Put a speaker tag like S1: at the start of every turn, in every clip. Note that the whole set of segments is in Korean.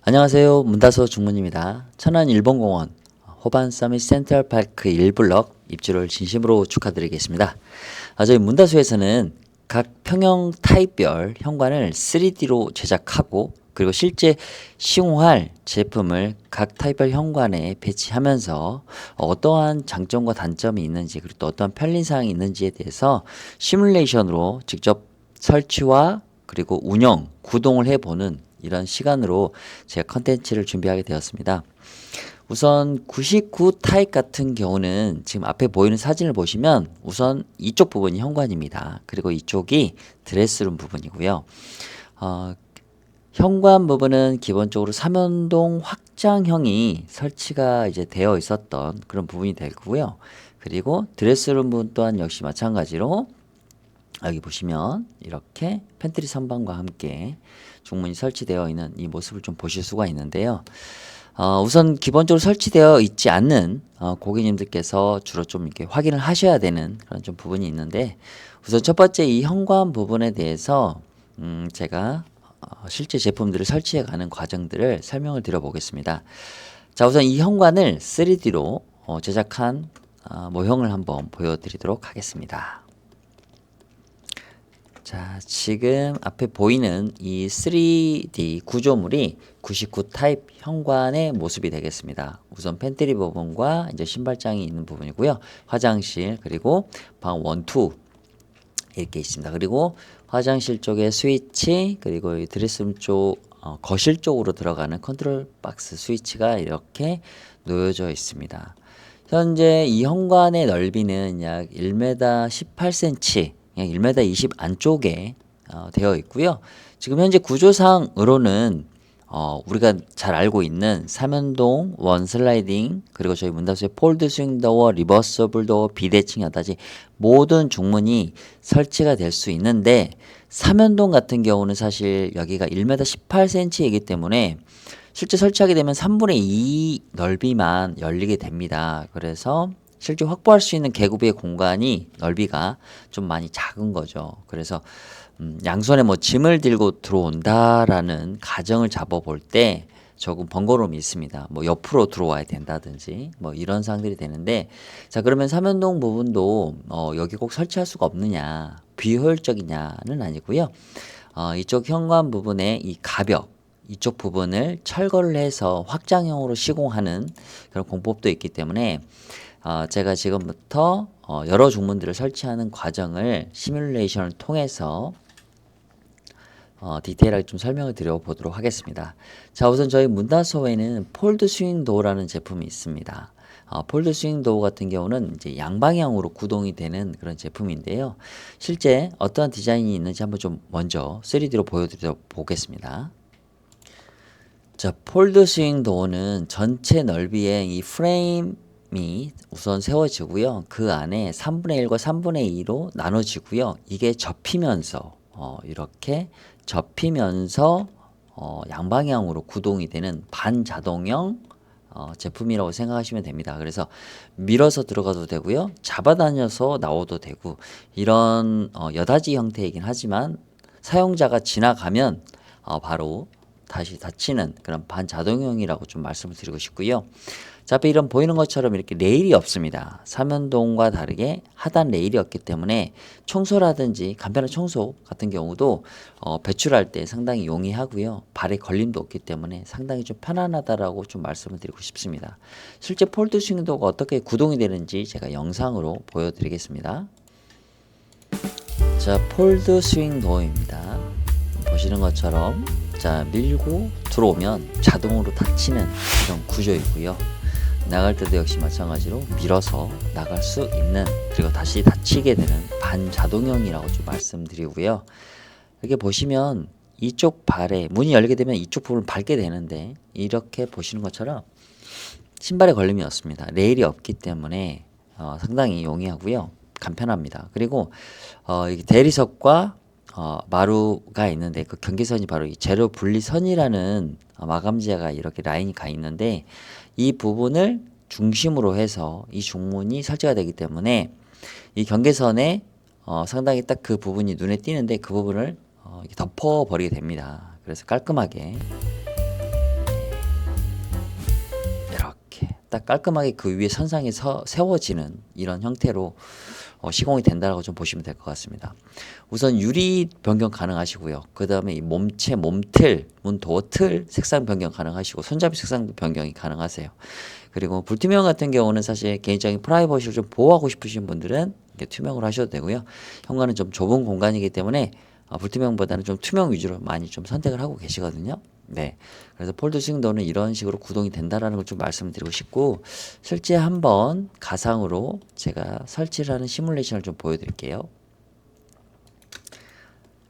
S1: 안녕하세요. 문다소 중문입니다. 천안 일본공원 호반 서밋 센트럴파크 1블럭 입주를 진심으로 축하드리겠습니다. 저희 문다소에서는 각 평형 타입별 현관을 3D로 제작하고 그리고 실제 시공할 제품을 각 타입별 현관에 배치하면서 어떠한 장점과 단점이 있는지 그리고 또 어떠한 편리사항이 있는지에 대해서 시뮬레이션으로 직접 설치와 그리고 운영, 구동을 해보는 이런 시간으로 제가 컨텐츠를 준비하게 되었습니다. 우선 99 타입 같은 경우는 지금 앞에 보이는 사진을 보시면 우선 이쪽 부분이 현관입니다. 그리고 이쪽이 드레스룸 부분이고요. 현관 부분은 기본적으로 삼연동 확장형이 설치가 이제 되어 있었던 그런 부분이 되고요. 그리고 드레스룸 부분 또한 역시 마찬가지로 여기 보시면 이렇게 팬트리 선반과 함께 중문이 설치되어 있는 이 모습을 좀 보실 수가 있는데요. 우선 기본적으로 설치되어 있지 않는 고객님들께서 주로 좀 이렇게 확인을 하셔야 되는 그런 좀 부분이 있는데 우선 첫 번째 이 현관 부분에 대해서 제가 실제 제품들을 설치해 가는 과정들을 설명을 드려 보겠습니다. 자, 우선 이 현관을 3D로 제작한 모형을 한번 보여드리도록 하겠습니다. 자, 지금 앞에 보이는 이 3D 구조물이 99 타입 현관의 모습이 되겠습니다. 우선 팬트리 부분과 이제 신발장이 있는 부분이고요. 화장실 그리고 방 1, 2 이렇게 있습니다. 그리고 화장실 쪽에 스위치 그리고 이 드레스룸 쪽 거실 쪽으로 들어가는 컨트롤 박스 스위치가 이렇게 놓여져 있습니다. 현재 이 현관의 넓이는 약 1m 18cm, 약 1m 20 안쪽에 되어 있고요. 지금 현재 구조상으로는 우리가 잘 알고 있는 삼연동 원 슬라이딩 그리고 저희 문다수의 폴드 스윙 도어, 리버서블 도어, 비대칭 여다지 모든 중문이 설치가 될 수 있는데 삼연동 같은 경우는 사실 여기가 1m 18cm이기 때문에 실제 설치하게 되면 3분의 2 넓이만 열리게 됩니다. 그래서 실제 확보할 수 있는 계급의 공간이 넓이가 좀 많이 작은 거죠. 그래서 양손에 뭐 짐을 들고 들어온다라는 가정을 잡아볼 때 조금 번거로움이 있습니다. 뭐 옆으로 들어와야 된다든지 뭐 이런 사항들이 되는데 자 그러면 삼연동 부분도 여기 꼭 설치할 수가 없느냐 비효율적이냐는 아니고요. 이쪽 현관 부분에 이 가벽 이쪽 부분을 철거를 해서 확장형으로 시공하는 그런 공법도 있기 때문에 제가 지금부터 여러 중문들을 설치하는 과정을 시뮬레이션을 통해서 디테일하게 좀 설명을 드려보도록 하겠습니다. 자, 우선 저희 문다소에는 폴드 스윙 도어라는 제품이 있습니다. 폴드 스윙 도어 같은 경우는 이제 양방향으로 구동이 되는 그런 제품인데요. 실제 어떠한 디자인이 있는지 한번 좀 먼저 3D로 보여드려 보겠습니다. 자, 폴드 스윙 도어는 전체 넓이의 이 프레임이 우선 세워지고요. 그 안에 3분의 1과 3분의 2로 나눠지고요. 이게 접히면서 이렇게 접히면서 양방향으로 구동이 되는 반자동형 제품이라고 생각하시면 됩니다. 그래서 밀어서 들어가도 되고요. 잡아다녀서 나오도 되고 이런 여닫이 형태이긴 하지만 사용자가 지나가면 바로 다시 닫히는 그런 반자동형이라고 좀 말씀을 드리고 싶고요. 자, 앞에 이런 보이는 것처럼 이렇게 레일이 없습니다. 삼연동과 다르게 하단 레일이 없기 때문에 청소라든지 간편한 청소 같은 경우도 배출할 때 상당히 용이하고요. 발에 걸림도 없기 때문에 상당히 좀 편안하다라고 좀 말씀을 드리고 싶습니다. 실제 폴드 스윙도가 어떻게 구동이 되는지 제가 영상으로 보여드리겠습니다. 자, 폴드 스윙 도어입니다. 보시는 것처럼 자 밀고 들어오면 자동으로 닫히는 이런 구조이고요. 나갈 때도 역시 마찬가지로 밀어서 나갈 수 있는 그리고 다시 닫히게 되는 반자동형이라고 좀 말씀드리고요. 이렇게 보시면 이쪽 발에 문이 열리게 되면 이쪽 부분을 밟게 되는데 이렇게 보시는 것처럼 신발에 걸림이 없습니다. 레일이 없기 때문에 상당히 용이하고요. 간편합니다. 그리고 이게 대리석과 마루가 있는데 그 경계선이 바로 이 제로 분리선이라는 마감재가 이렇게 라인이 가 있는데 이 부분을 중심으로 해서 이 중문이 설치가 되기 때문에 이 경계선에 상당히 딱 그 부분이 눈에 띄는데 그 부분을 덮어버리게 됩니다. 그래서 깔끔하게 딱 깔끔하게 그 위에 선상에 세워지는 이런 형태로 시공이 된다라고 좀 보시면 될 것 같습니다. 우선 유리 변경 가능하시고요. 그 다음에 이 몸체, 몸틀, 문 도어 틀 색상 변경 가능하시고 손잡이 색상 변경이 가능하세요. 그리고 불투명 같은 경우는 사실 개인적인 프라이버시를 좀 보호하고 싶으신 분들은 이렇게 투명으로 하셔도 되고요. 현관은 좀 좁은 공간이기 때문에 불투명보다는 좀 투명 위주로 많이 좀 선택을 하고 계시거든요. 네. 그래서 폴드 스윙도어는 이런 식으로 구동이 된다라는 걸 좀 말씀드리고 싶고, 실제 한번 가상으로 제가 설치를 하는 시뮬레이션을 좀 보여드릴게요.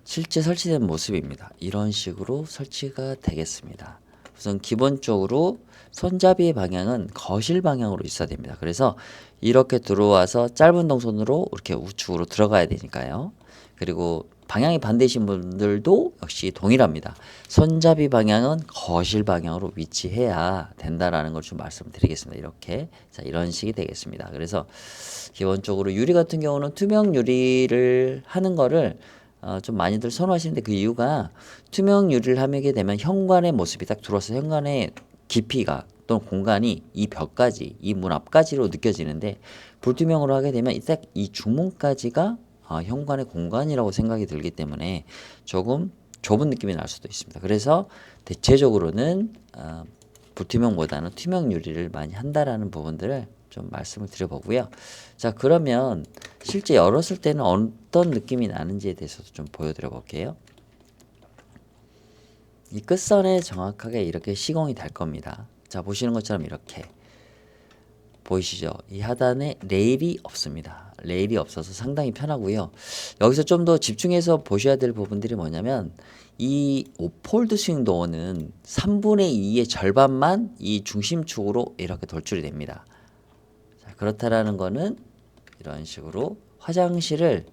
S1: 실제 설치된 모습입니다. 이런 식으로 설치가 되겠습니다. 우선 기본적으로 손잡이의 방향은 거실 방향으로 있어야 됩니다. 그래서 이렇게 들어와서 짧은 동선으로 이렇게 우측으로 들어가야 되니까요. 그리고 방향이 반대이신 분들도 역시 동일합니다. 손잡이 방향은 거실 방향으로 위치해야 된다라는 걸 좀 말씀드리겠습니다. 이렇게 자 이런 식이 되겠습니다. 그래서 기본적으로 유리 같은 경우는 투명 유리를 하는 거를 좀 많이들 선호하시는데 그 이유가 투명 유리를 하게 되면 현관의 모습이 딱 들어와서 현관의 깊이가 또는 공간이 이 벽까지 이 문 앞까지로 느껴지는데 불투명으로 하게 되면 딱 이 중문까지가 현관의 공간이라고 생각이 들기 때문에 조금 좁은 느낌이 날 수도 있습니다. 그래서 대체적으로는 불투명보다는 투명 유리를 많이 한다라는 부분들을 좀 말씀을 드려보고요. 자, 그러면 실제 열었을 때는 어떤 느낌이 나는지에 대해서도 좀 보여드려 볼게요. 이 끝선에 정확하게 이렇게 시공이 될 겁니다. 자, 보시는 것처럼 이렇게 보이시죠? 이 하단에 레일이 없습니다. 레일이 없어서 상당히 편하고요. 여기서 좀 더 집중해서 보셔야 될 부분들이 뭐냐면 이 폴드 스윙 도어는 3분의 2의 절반만 이 중심축으로 이렇게 돌출이 됩니다. 자, 그렇다라는 거는 이런 식으로 화장실을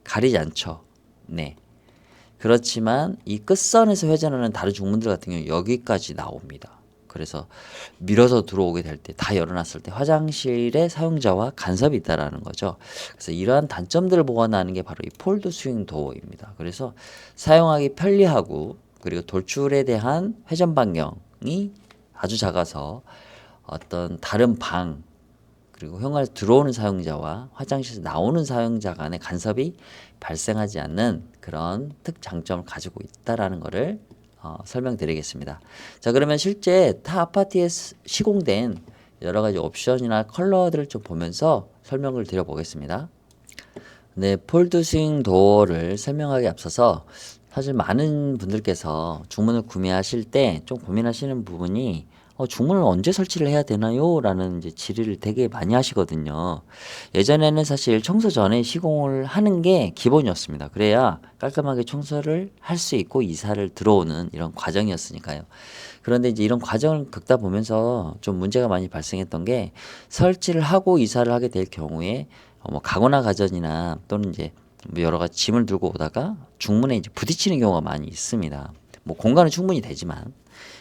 S1: 가리지 않죠. 네. 그렇지만 이 끝선에서 회전하는 다른 중문들 같은 경우 여기까지 나옵니다. 그래서 밀어서 들어오게 될 때 다 열어놨을 때 화장실의 사용자와 간섭이 있다라는 거죠. 그래서 이러한 단점들을 보완하는 게 바로 이 폴드 스윙 도어입니다. 그래서 사용하기 편리하고 그리고 돌출에 대한 회전 반경이 아주 작아서 어떤 다른 방 그리고 현관에 들어오는 사용자와 화장실에서 나오는 사용자 간의 간섭이 발생하지 않는 그런 특장점을 가지고 있다라는 것을 설명드리겠습니다. 자, 그러면 실제 타 아파트에 시공된 여러 가지 옵션이나 컬러들을 좀 보면서 설명을 드려보겠습니다. 네, 폴드 스윙 도어를 설명하기 앞서서 사실 많은 분들께서 중문을 구매하실 때 좀 고민하시는 부분이 중문을 언제 설치를 해야 되나요? 라는 이제 질의를 되게 많이 하시거든요. 예전에는 사실 청소 전에 시공을 하는 게 기본이었습니다. 그래야 깔끔하게 청소를 할 수 있고 이사를 들어오는 이런 과정이었으니까요. 그런데 이제 이런 과정을 겪다 보면서 좀 문제가 많이 발생했던 게 설치를 하고 이사를 하게 될 경우에 뭐 가거나 가전이나 또는 이제 뭐 여러 가지 짐을 들고 오다가 중문에 이제 부딪히는 경우가 많이 있습니다. 뭐 공간은 충분히 되지만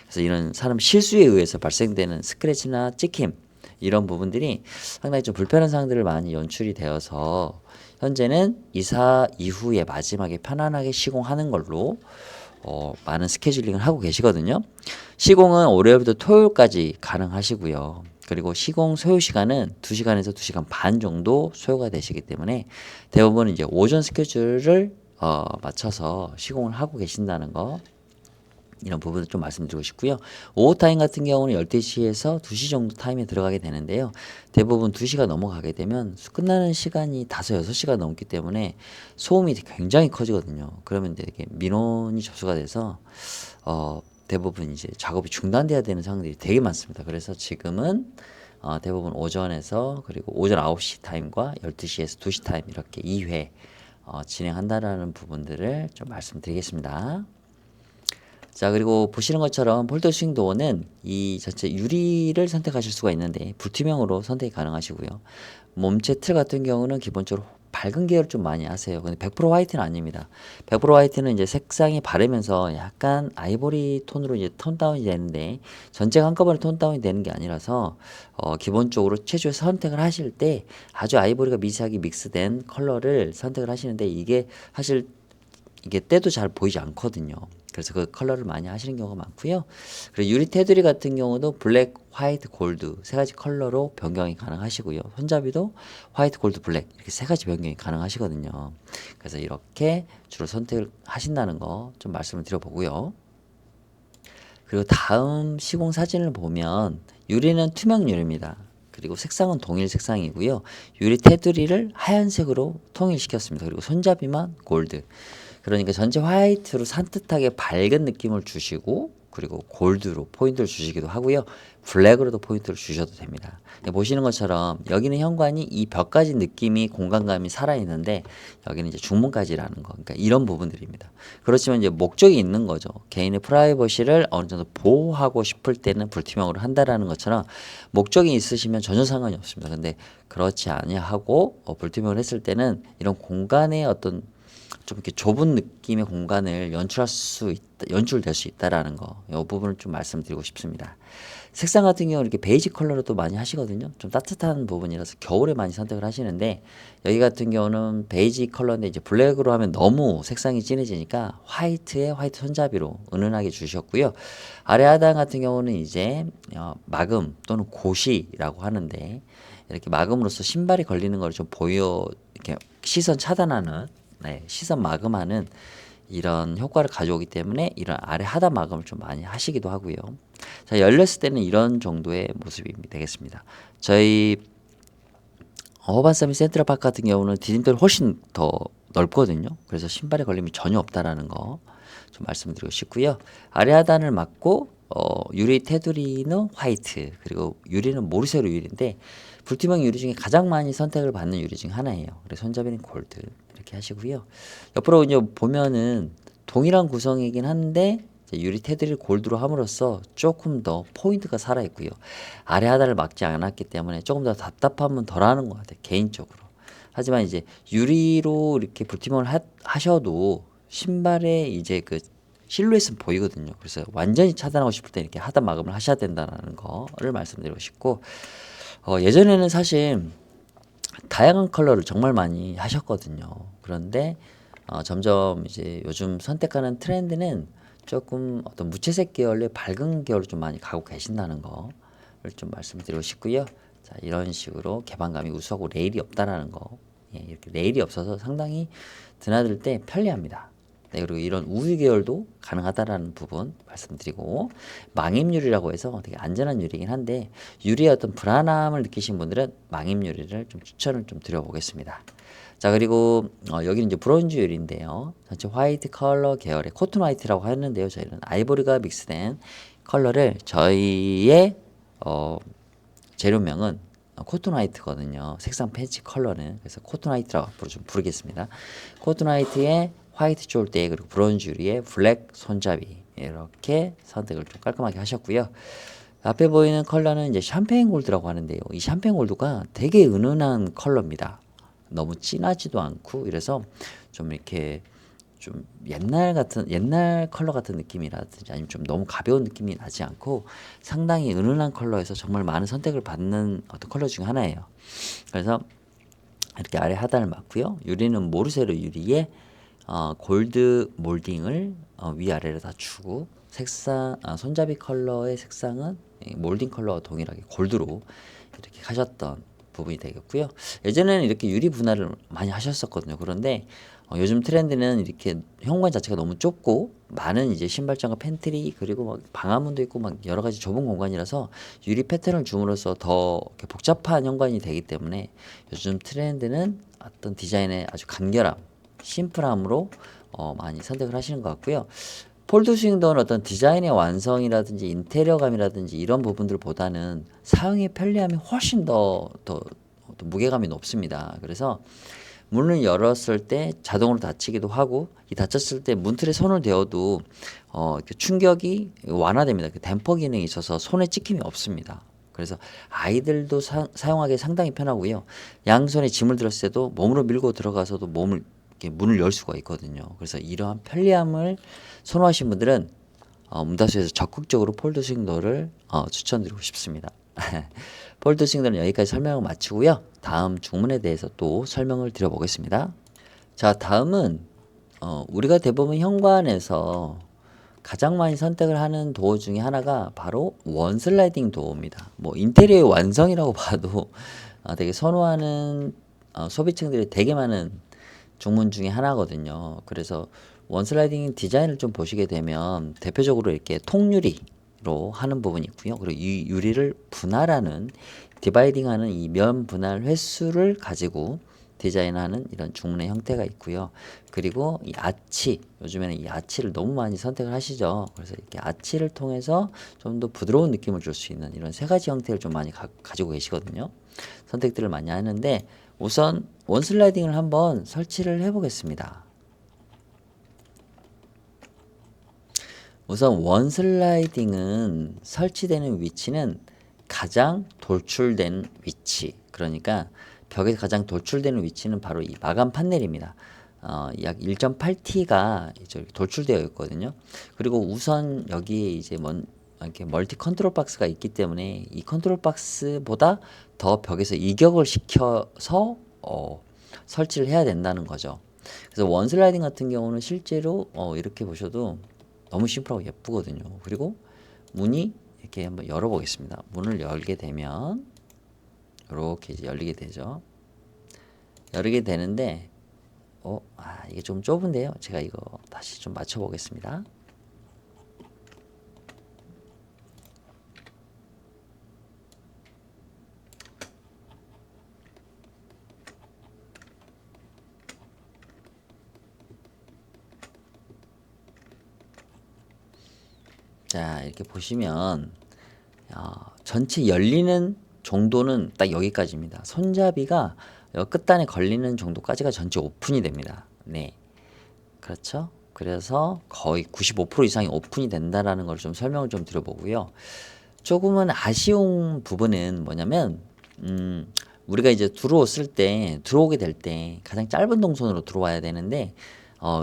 S1: 그래서 이런 사람 실수에 의해서 발생되는 스크래치나 찍힘 이런 부분들이 상당히 좀 불편한 상황들을 많이 연출이 되어서 현재는 이사 이후에 마지막에 편안하게 시공하는 걸로 많은 스케줄링을 하고 계시거든요. 시공은 월요일부터 토요일까지 가능하시고요. 그리고 시공 소요 시간은 2시간에서 2시간 반 정도 소요가 되시기 때문에 대부분 이제 오전 스케줄을 맞춰서 시공을 하고 계신다는 거 이런 부분을 좀 말씀드리고 싶고요. 오후 타임 같은 경우는 12시에서 2시 정도 타임에 들어가게 되는데요. 대부분 2시가 넘어가게 되면 끝나는 시간이 5, 6시가 넘기 때문에 소음이 굉장히 커지거든요. 그러면 이렇게 민원이 접수가 돼서 대부분 이제 작업이 중단돼야 되는 상황들이 되게 많습니다. 그래서 지금은 대부분 오전에서 그리고 오전 9시 타임과 12시에서 2시 타임 이렇게 2회 진행한다라는 부분들을 좀 말씀드리겠습니다. 자, 그리고 보시는 것처럼 폴더 스윙 도어는 이 자체 유리를 선택하실 수가 있는데 불투명으로 선택이 가능하시고요. 몸체 틀 같은 경우는 기본적으로 밝은 계열 좀 많이 하세요. 근데 100% 화이트는 아닙니다. 100% 화이트는 이제 색상이 바르면서 약간 아이보리 톤으로 이제 톤 다운이 되는데 전체가 한꺼번에 톤 다운이 되는 게 아니라서 기본적으로 최초에 선택을 하실 때 아주 아이보리가 미세하게 믹스된 컬러를 선택을 하시는데 이게 사실 이게 때도 잘 보이지 않거든요. 그래서 그 컬러를 많이 하시는 경우가 많고요. 그리고 유리 테두리 같은 경우도 블랙, 화이트, 골드 세 가지 컬러로 변경이 가능하시고요. 손잡이도 화이트, 골드, 블랙 이렇게 세 가지 변경이 가능하시거든요. 그래서 이렇게 주로 선택을 하신다는 거 좀 말씀을 드려보고요. 그리고 다음 시공 사진을 보면 유리는 투명 유리입니다. 그리고 색상은 동일 색상이고요. 유리 테두리를 하얀색으로 통일시켰습니다. 그리고 손잡이만 골드. 그러니까 전체 화이트로 산뜻하게 밝은 느낌을 주시고 그리고 골드로 포인트를 주시기도 하고요. 블랙으로도 포인트를 주셔도 됩니다. 보시는 것처럼 여기는 현관이 이 벽까지 느낌이 공간감이 살아있는데 여기는 이제 중문까지라는 거. 그러니까 이런 부분들입니다. 그렇지만 이제 목적이 있는 거죠. 개인의 프라이버시를 어느 정도 보호하고 싶을 때는 불투명으로 한다라는 것처럼 목적이 있으시면 전혀 상관이 없습니다. 근데 그렇지 아니하고 불투명을 했을 때는 이런 공간의 어떤 좀 이렇게 좁은 느낌의 공간을 연출될 수 있다라는 거, 이 부분을 좀 말씀드리고 싶습니다. 색상 같은 경우는 이렇게 베이지 컬러로도 많이 하시거든요. 좀 따뜻한 부분이라서 겨울에 많이 선택을 하시는데 여기 같은 경우는 베이지 컬러인데 이제 블랙으로 하면 너무 색상이 진해지니까 화이트에 화이트 손잡이로 은은하게 주셨고요. 아래 하단 같은 경우는 이제 마금 또는 고시라고 하는데 이렇게 마금으로써 신발이 걸리는 걸 좀 이렇게 시선 차단하는 시선 마금하는 이런 효과를 가져오기 때문에 이런 아래 하단 마감을 좀 많이 하시기도 하고요. 자, 열렸을 때는 이런 정도의 모습이 되겠습니다. 저희 허반서밋 센트럴파크 같은 경우는 디딤돌이 훨씬 더 넓거든요. 그래서 신발에 걸림이 전혀 없다라는 거 좀 말씀드리고 싶고요. 아래 하단을 막고 유리 테두리는 화이트 그리고 유리는 모르쇠로 유리인데 불투명 유리 중에 가장 많이 선택을 받는 유리 중 하나예요. 그래서 손잡이는 골드 이렇게 하시고요. 옆으로 이제 보면은 동일한 구성이긴 한데 유리 테두리를 골드로 함으로써 조금 더 포인트가 살아있고요. 아래 하단을 막지 않았기 때문에 조금 더 답답함은 덜하는 것 같아요. 개인적으로. 하지만 이제 유리로 이렇게 불투명을 하셔도 신발에 이제 그 실루엣은 보이거든요. 그래서 완전히 차단하고 싶을 때 이렇게 하단 마감을 하셔야 된다는 거를 말씀드리고 싶고 예전에는 사실 다양한 컬러를 정말 많이 하셨거든요. 그런데 점점 이제 요즘 선택하는 트렌드는 조금 어떤 무채색 계열의 밝은 계열로 좀 많이 가고 계신다는 거를 좀 말씀드리고 싶고요. 자, 이런 식으로 개방감이 우수하고 레일이 없다라는 거. 예, 이렇게 레일이 없어서 상당히 드나들 때 편리합니다. 네, 그리고 이런 우유 계열도 가능하다라는 부분 말씀드리고 망입유리라고 해서 되게 안전한 유리이긴 한데 유리의 어떤 불안함을 느끼신 분들은 망입유리를 좀 추천을 좀 드려보겠습니다. 자, 그리고 여기는 이제 브론즈 유리인데요. 전체 화이트 컬러 계열의 코튼 화이트라고 하는데요. 저희는 아이보리가 믹스된 컬러를 저희의 재료명은 코튼 화이트거든요. 색상 팬치 컬러는. 그래서 코튼 화이트라고 앞으로 좀 부르겠습니다. 코튼 화이트에 화이트 쫄대 그리고 브론즈 유리에 블랙 손잡이 이렇게 선택을 좀 깔끔하게 하셨고요. 앞에 보이는 컬러는 이제 샴페인 골드라고 하는데요. 이 샴페인 골드가 되게 은은한 컬러입니다. 너무 진하지도 않고 이래서 좀 이렇게 좀 옛날 컬러 같은 느낌이라든지 아니면 좀 너무 가벼운 느낌이 나지 않고 상당히 은은한 컬러에서 정말 많은 선택을 받는 어떤 컬러 중 하나예요. 그래서 이렇게 아래 하단을 막고요. 유리는 모르쇠로 유리에 골드 몰딩을 위아래로 다 주고 손잡이 컬러의 색상은 몰딩 컬러와 동일하게 골드로 이렇게 하셨던 부분이 되겠고요. 예전에는 이렇게 유리 분할을 많이 하셨었거든요. 그런데 요즘 트렌드는 이렇게 현관 자체가 너무 좁고 많은 이제 신발장과 팬트리 그리고 막 방화문도 있고 막 여러 가지 좁은 공간이라서 유리 패턴을 줌으로써 더 이렇게 복잡한 현관이 되기 때문에 요즘 트렌드는 어떤 디자인의 아주 간결함, 심플함으로 많이 선택을 하시는 것 같고요. 폴드 스윙도어는 어떤 디자인의 완성이라든지 인테리어감이라든지 이런 부분들보다는 사용의 편리함이 훨씬 더 무게감이 높습니다. 그래서 문을 열었을 때 자동으로 닫히기도 하고 이 닫혔을 때 문틀에 손을 대어도 이렇게 충격이 완화됩니다. 그 댐퍼 기능이 있어서 손에 찍힘이 없습니다. 그래서 아이들도 사용하기 상당히 편하고요. 양손에 짐을 들었을 때도 몸으로 밀고 들어가서도 문을 열 수가 있거든요. 그래서 이러한 편리함을 선호하시는 분들은 문다수에서 적극적으로 폴드 스윙도어를 추천드리고 싶습니다. 폴드 스윙도어는 여기까지 설명을 마치고요. 다음 중문에 대해서 또 설명을 드려보겠습니다. 자, 다음은 우리가 대부분 현관에서 가장 많이 선택을 하는 도어 중에 하나가 바로 원슬라이딩 도어입니다. 뭐 인테리어의 완성이라고 봐도 되게 선호하는 소비층들이 되게 많은 중문 중에 하나거든요. 그래서 원슬라이딩 디자인을 좀 보시게 되면 대표적으로 이렇게 통유리로 하는 부분이 있고요. 그리고 이 유리를 분할하는 디바이딩하는 이 면 분할 횟수를 가지고 디자인하는 이런 중문의 형태가 있고요. 그리고 이 아치, 요즘에는 이 아치를 너무 많이 선택을 하시죠. 그래서 이렇게 아치를 통해서 좀 더 부드러운 느낌을 줄 수 있는 이런 세 가지 형태를 좀 많이 가지고 계시거든요. 선택들을 많이 하는데 우선 원슬라이딩을 한번 설치를 해 보겠습니다. 우선 원슬라이딩은 설치되는 위치는 가장 돌출된 위치, 그러니까 벽에 가장 돌출되는 위치는 바로 이 마감 판넬입니다. 약 1.8T가 돌출되어 있거든요. 그리고 우선 여기에 이제 이렇게 멀티 컨트롤 박스가 있기 때문에 이 컨트롤 박스보다 더 벽에서 이격을 시켜서 설치를 해야 된다는 거죠. 그래서 원슬라이딩 같은 경우는 실제로 이렇게 보셔도 너무 심플하고 예쁘거든요. 그리고 문이 이렇게 한번 열어보겠습니다. 문을 열게 되면 이렇게 이제 열리게 되죠. 열리게 되는데 이게 좀 좁은데요. 제가 이거 다시 좀 맞춰보겠습니다. 자, 이렇게 보시면 전체 열리는 정도는 딱 여기까지입니다. 손잡이가 끝단에 걸리는 정도까지가 전체 오픈이 됩니다. 네, 그렇죠. 그래서 거의 95% 이상이 오픈이 된다라는 걸 좀 설명을 좀 드려보고요. 조금은 아쉬운 부분은 뭐냐면 우리가 이제 들어오게 될 때 가장 짧은 동선으로 들어와야 되는데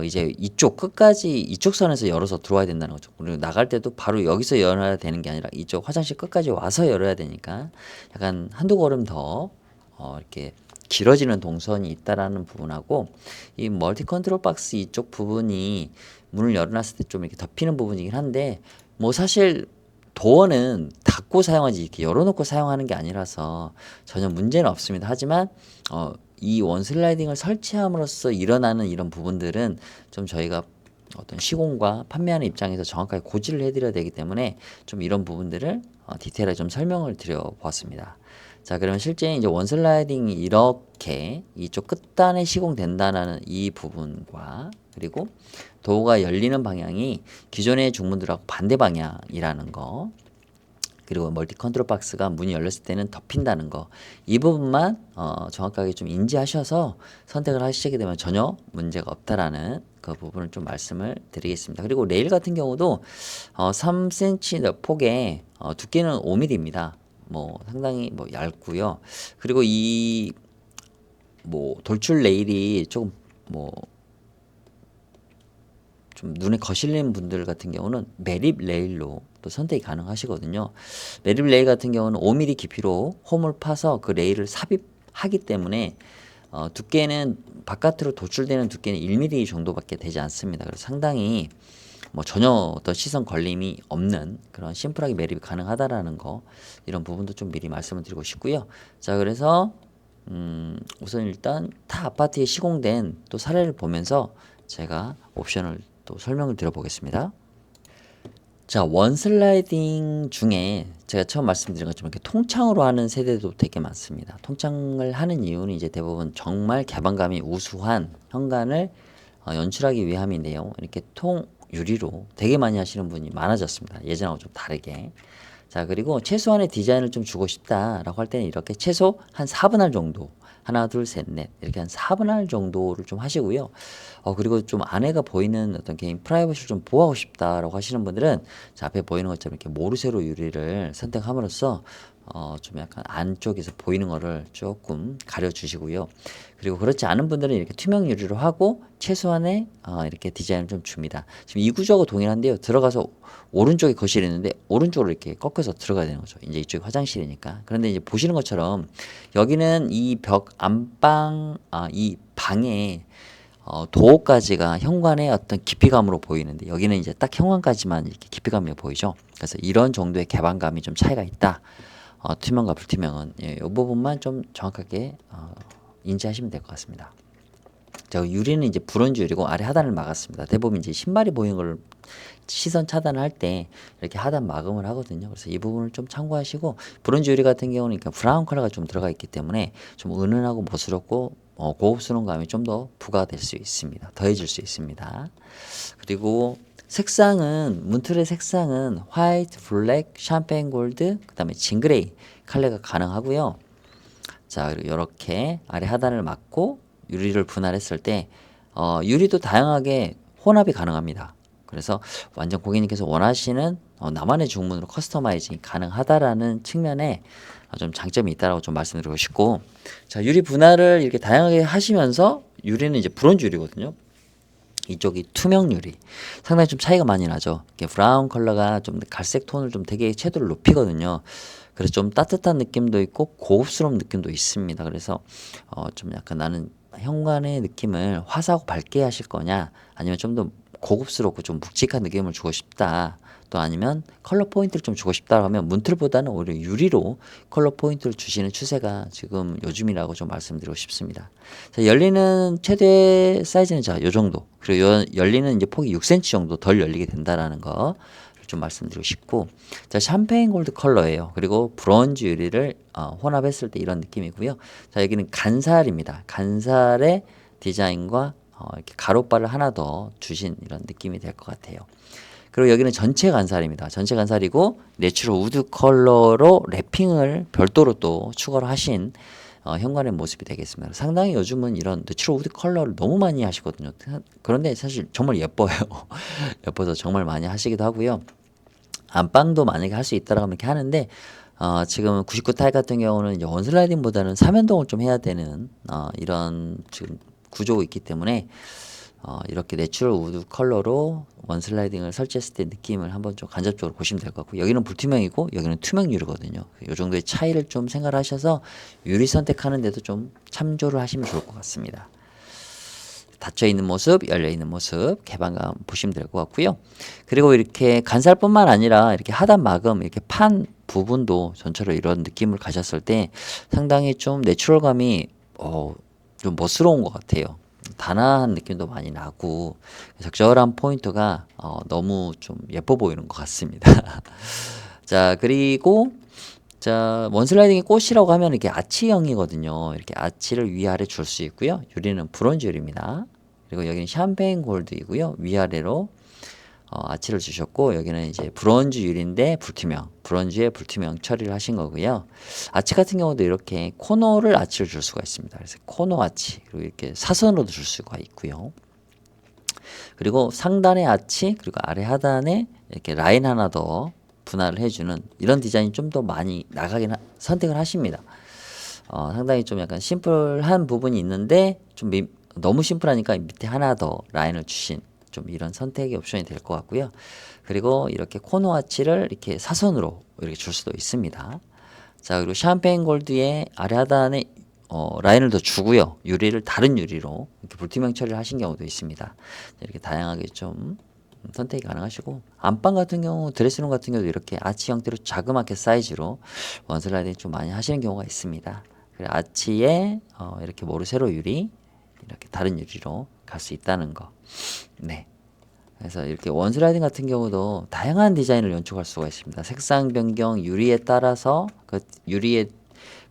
S1: 이제 이쪽 끝까지 이쪽 선에서 열어서 들어와야 된다는 거죠. 그리고 나갈 때도 바로 여기서 열어야 되는 게 아니라 이쪽 화장실 끝까지 와서 열어야 되니까 약간 한두 걸음 더 이렇게 길어지는 동선이 있다라는 부분하고 이 멀티 컨트롤 박스 이쪽 부분이 문을 열어놨을 때 좀 이렇게 덮이는 부분이긴 한데 뭐 사실 도어는 닫고 사용하지 이렇게 열어놓고 사용하는 게 아니라서 전혀 문제는 없습니다. 하지만 이 원슬라이딩을 설치함으로써 일어나는 이런 부분들은 좀 저희가 어떤 시공과 판매하는 입장에서 정확하게 고지를 해드려야 되기 때문에 좀 이런 부분들을 디테일하게 좀 설명을 드려 보았습니다. 자, 그러면 실제 이제 원슬라이딩이 이렇게 이쪽 끝단에 시공된다는 이 부분과 그리고 도어가 열리는 방향이 기존의 중문들하고 반대 방향이라는 거, 그리고 멀티 컨트롤 박스가 문이 열렸을 때는 덮인다는 거, 이 부분만 정확하게 좀 인지하셔서 선택을 하시게 되면 전혀 문제가 없다라는 그 부분을 좀 말씀을 드리겠습니다. 그리고 레일 같은 경우도 3cm 폭에 두께는 5mm입니다. 뭐 상당히 뭐 얇고요. 그리고 이 뭐 돌출 레일이 조금 뭐 좀 눈에 거슬리는 분들 같은 경우는 매립 레일로 또 선택이 가능하시거든요. 매립 레일 같은 경우는 5mm 깊이로 홈을 파서 그 레일을 삽입하기 때문에 두께는 바깥으로 도출되는 두께는 1mm 정도밖에 되지 않습니다. 그래서 상당히 뭐 전혀 어떤 시선 걸림이 없는 그런 심플하게 매립이 가능하다라는 거, 이런 부분도 좀 미리 말씀을 드리고 싶고요. 자, 그래서 우선 일단 타 아파트에 시공된 또 사례를 보면서 제가 옵션을 또 설명을 드려보겠습니다. 자, 원슬라이딩 중에 제가 처음 말씀드린 것처럼 이렇게 통창으로 하는 세대도 되게 많습니다. 통창을 하는 이유는 이제 대부분 정말 개방감이 우수한 현관을 연출하기 위함인데요. 이렇게 통유리로 되게 많이 하시는 분이 많아졌습니다. 예전하고 좀 다르게. 자, 그리고 최소한의 디자인을 좀 주고 싶다라고 할 때는 이렇게 최소 한 4분할 정도, 하나, 둘, 셋, 넷, 이렇게 한 4분할 정도를 좀 하시고요. 그리고 좀 안에가 보이는 어떤 개인 프라이버시를 좀 보호하고 싶다라고 하시는 분들은 자, 앞에 보이는 것처럼 이렇게 모르쇠로 유리를 선택함으로써 좀 약간 안쪽에서 보이는 거를 조금 가려주시고요. 그리고 그렇지 않은 분들은 이렇게 투명 유리로 하고 최소한의 이렇게 디자인을 좀 줍니다. 지금 이 구조하고 동일한데요. 들어가서 오른쪽에 거실이 있는데 오른쪽으로 이렇게 꺾여서 들어가야 되는 거죠. 이제 이쪽이 화장실이니까. 그런데 이제 보시는 것처럼 여기는 이 벽 안방, 이 방에 도어까지가 현관의 어떤 깊이감으로 보이는데 여기는 이제 딱 현관까지만 이렇게 깊이감이 보이죠. 그래서 이런 정도의 개방감이 좀 차이가 있다. 투명과 불투명은 이 부분만 좀 정확하게 인지하시면 될 것 같습니다. 자, 유리는 이제 브론즈 유리고 아래 하단을 막았습니다. 대부분 이제 신발이 보이는 걸 시선 차단을 할 때 이렇게 하단 마감을 하거든요. 그래서 이 부분을 좀 참고하시고 브론즈 유리 같은 경우는 그러니까 브라운 컬러가 좀 들어가 있기 때문에 좀 은은하고 멋스럽고 고급스러운 감이 좀 더 부과될 수 있습니다. 더해질 수 있습니다. 그리고 색상은 문틀의 색상은 화이트, 블랙, 샴페인 골드, 그다음에 징그레이 컬러가 가능하고요. 자, 그리고 이렇게 아래 하단을 막고 유리를 분할했을 때 유리도 다양하게 혼합이 가능합니다. 그래서 완전 고객님께서 원하시는 나만의 중문으로 커스터마이징이 가능하다라는 측면에 좀 장점이 있다라고 좀 말씀드리고 싶고, 자, 유리 분할을 이렇게 다양하게 하시면서 유리는 이제 브론즈 유리거든요. 이쪽이 투명 유리. 상당히 좀 차이가 많이 나죠. 이게 브라운 컬러가 좀 갈색 톤을 좀 되게 채도를 높이거든요. 그래서 좀 따뜻한 느낌도 있고 고급스러운 느낌도 있습니다. 그래서 좀 약간 나는 현관의 느낌을 화사하고 밝게 하실 거냐, 아니면 좀 더 고급스럽고 좀 묵직한 느낌을 주고 싶다, 또 아니면 컬러 포인트를 좀 주고 싶다 하면 문틀보다는 오히려 유리로 컬러 포인트를 주시는 추세가 지금 요즘이라고 좀 말씀드리고 싶습니다. 자, 열리는 최대 사이즈는 자, 요 정도. 그리고 열리는 이제 폭이 6cm 정도 덜 열리게 된다라는 거 좀 말씀드리고 싶고, 자, 샴페인 골드 컬러예요. 그리고 브론즈 유리를 혼합했을 때 이런 느낌이고요. 자, 여기는 간살입니다. 간살의 디자인과 이렇게 가로바를 하나 더 주신 이런 느낌이 될 것 같아요. 그리고 여기는 전체 간살입니다. 전체 간살이고 내추럴 우드 컬러로 랩핑을 별도로 또 추가로 하신 현관의 모습이 되겠습니다. 상당히 요즘은 이런 내추럴 우드 컬러를 너무 많이 하시거든요. 그런데 사실 정말 예뻐요. 예뻐서 정말 많이 하시기도 하고요. 안방도 만약에 할 수 있다라고 이렇게 하는데 지금 99 타입 같은 경우는 이제 원슬라이딩보다는 사면동을 좀 해야 되는 이런 지금 구조가 있기 때문에 이렇게 내추럴 우드 컬러로 원슬라이딩을 설치했을 때 느낌을 한번 좀 간접적으로 보시면 될 것 같고, 여기는 불투명이고 여기는 투명 유리거든요. 이 정도의 차이를 좀 생각하셔서 유리 선택하는 데도 좀 참조를 하시면 좋을 것 같습니다. 닫혀 있는 모습, 열려 있는 모습, 개방감 보시면 될 것 같고요. 그리고 이렇게 간살뿐만 아니라 이렇게 하단 마감, 이렇게 판 부분도 전체로 이런 느낌을 가졌을 때 상당히 좀 내추럴감이 좀 멋스러운 것 같아요. 단아한 느낌도 많이 나고 적절한 포인트가 너무 좀 예뻐 보이는 것 같습니다. 자, 그리고 자, 원슬라이딩의 꽃이라고 하면 이렇게 아치형이거든요. 이렇게 아치를 위아래 줄 수 있고요. 유리는 브론즈 유리입니다. 그리고 여기는 샴페인 골드이고요. 위아래로 아치를 주셨고, 여기는 이제 브론즈 유리인데 불투명, 브론즈에 불투명 처리를 하신 거고요. 아치 같은 경우도 이렇게 코너를 아치를 줄 수가 있습니다. 그래서 코너 아치, 그리고 이렇게 사선으로도 줄 수가 있고요. 그리고 상단의 아치, 그리고 아래 하단에 이렇게 라인 하나 더 분할을 해주는 이런 디자인이 좀 더 많이 나가긴 선택을 하십니다. 상당히 좀 약간 심플한 부분이 있는데 좀 너무 심플하니까 밑에 하나 더 라인을 주신 좀 이런 선택의 옵션이 될 것 같고요. 그리고 이렇게 코너 아치를 이렇게 사선으로 이렇게 줄 수도 있습니다. 자, 그리고 샴페인 골드의 아래 하단에 라인을 더 주고요. 유리를 다른 유리로 이렇게 불투명 처리를 하신 경우도 있습니다. 이렇게 다양하게 좀 선택이 가능하시고, 안방 같은 경우, 드레스룸 같은 경우도 이렇게 아치 형태로 자그맣게 사이즈로 원슬라이딩 좀 많이 하시는 경우가 있습니다. 그리고 아치에 이렇게 모루 세로 유리, 이렇게 다른 유리로 갈 수 있다는 거. 네. 그래서 이렇게 원슬라이딩 같은 경우도 다양한 디자인을 연출할 수가 있습니다. 색상 변경, 유리에 따라서 그 유리의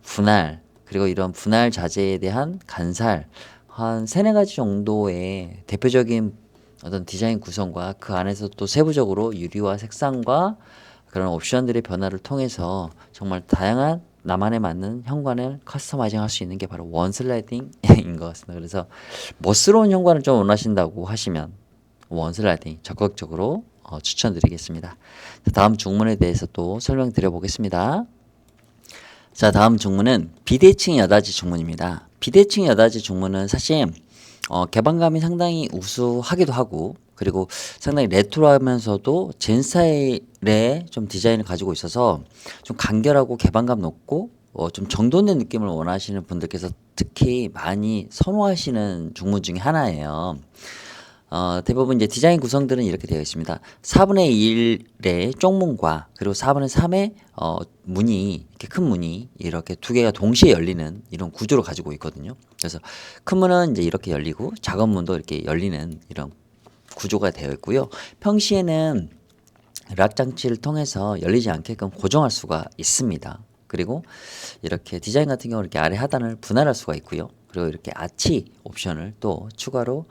S1: 분할, 그리고 이런 분할 자재에 대한 간살, 한 3-4가지 정도의 대표적인 어떤 디자인 구성과 그 안에서 또 세부적으로 유리와 색상과 그런 옵션들의 변화를 통해서 정말 다양한 나만에 맞는 현관을 커스터마이징 할 수 있는 게 바로 원슬라이딩인 것 같습니다. 그래서 멋스러운 현관을 좀 원하신다고 하시면 원슬라이딩 적극적으로 추천드리겠습니다. 다음 중문에 대해서 또 설명드려 보겠습니다. 자, 다음 중문은 비대칭 여닫이 중문입니다. 비대칭 여닫이 중문은 사실 개방감이 상당히 우수하기도 하고, 그리고 상당히 레트로하면서도 젠 스타일의 좀 디자인을 가지고 있어서 좀 간결하고 개방감 높고 좀 정돈된 느낌을 원하시는 분들께서 특히 많이 선호하시는 중문 중에 하나예요. 대부분 이제 디자인 구성들은 이렇게 되어 있습니다. 4분의 1의 쪽문과 그리고 4분의 3의 문이 이렇게 큰 문이 이렇게 두 개가 동시에 열리는 이런 구조를 가지고 있거든요. 그래서 큰 문은 이제 이렇게 열리고 작은 문도 이렇게 열리는 이런 구조가 되어 있고요. 평시에는 락 장치를 통해서 열리지 않게끔 고정할 수가 있습니다. 그리고 이렇게 디자인 같은 경우는 이렇게 아래 하단을 분할할 수가 있고요. 그리고 이렇게 아치 옵션을 또 추가로